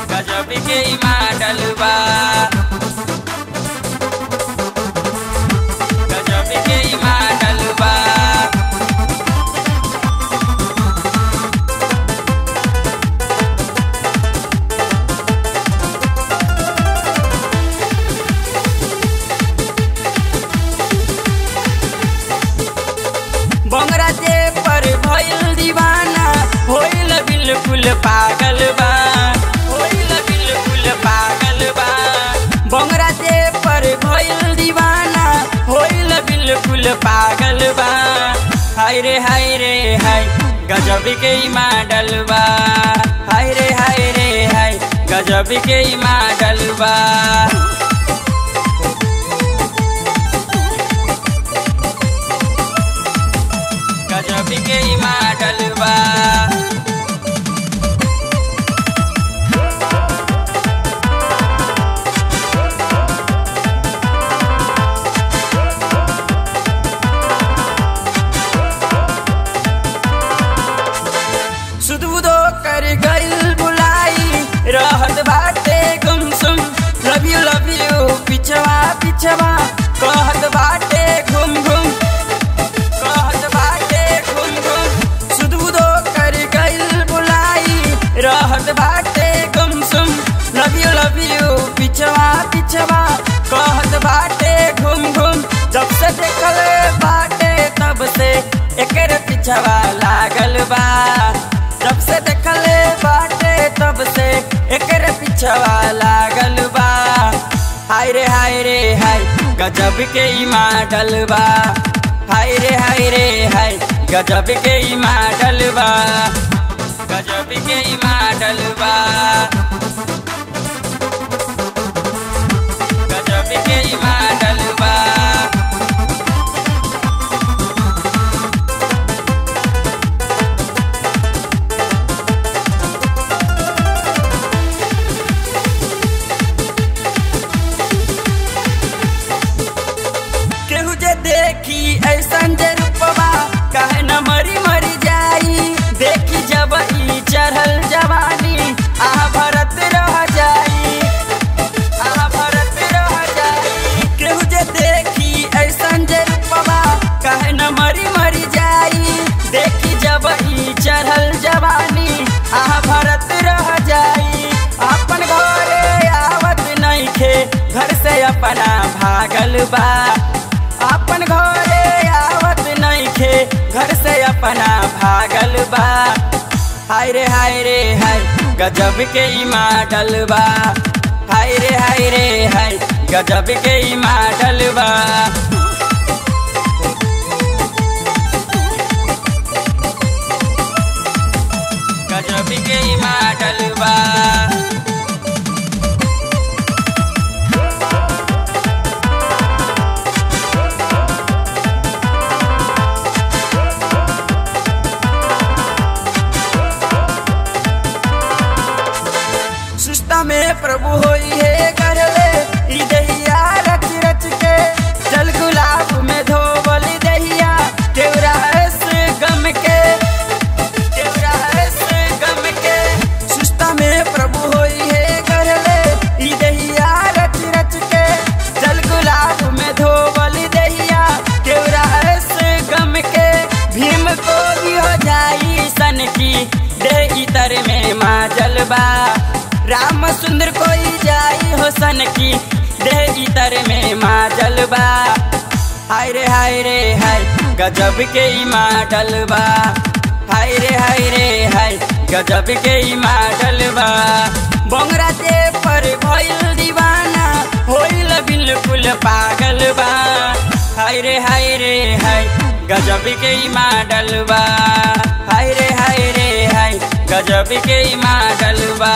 गजब के मॉडल बा, गजब के मॉडल बा। बंगरा जे पर भइल दीवाना होइल बिल्कुल पागल बा, होइल बिल्कुल पागल बा। बंगरा जे पर भइल दीवाना होइल बिल्कुल पागल बा। हाय रे हाय गजब के मॉडल बा, हाय रे हाय गजब के मॉडल बा। गजब के मॉडल बा। सुदबुदो कर गइल बुलाई रहत बाटे गुमसुम। लव यू पिछवा पिछवा कहत बाटे घूम घूम, कहत बाटे घूम घूम। सुदबुदो कर गइल बुलाई रहत बाटे गुमसुम। लव यू पिछवा पिछवा कहत बाटे घूम घूम। जब से देखल बाटे तब से एकर पिछवा लागल बा, जब से देखले बाटे तब से एकर पिछवा लागल बा। हाय रे हाय गजब के मॉडल बा, हाय रे हाय गजब के मॉडल बा, गजब के मॉडल बा, गजब के मॉडल बा। देखी ऐसन जे रूपवा काहे न मरी मरी जाई। देखी जब ई चढ़ल जवानी आहा भरत रह जाई, आहा भरत रह जाई। केहू जे देखी ऐसन जे रूपवा काहे न मरी मरी जाई। देखी जब ई चढ़ल जवानी आहा भरत रह जाई। अपन घरे आवत नइखे घर से अपना भागल बा, अपन घरे आवत नइखे घर से अपना भागल बा। हाय रे हाय गजब के मॉडल बा, हाय रे हाय गजब के मॉडल बा। गजब के मॉडल बा। में प्रभु होई है करले ई दहिया रच रच के। जल गुलाब में धोवल दहिया केवरा से गम के, केवरा से गम के। सुस्ता में प्रभु होई है करले ई दहिया रच रच के। जल गुलाब में धोवल दहिया केवरा से गम के। भीम को भी हो जाई सन की दे इतर में माजल बा। राम सुंदर कोई जाई हो सन की दे इतर में माजल बा। हाय रे हाय गजब के मॉडल बा, हाय रे हाय गजब के मॉडल बा। बंगरा जे पर भइल दीवाना होइल बिल्कुल पागल बा। हाय रे हाय गजब के मॉडल बा, हाय रे हाय गजब के मॉडल बा।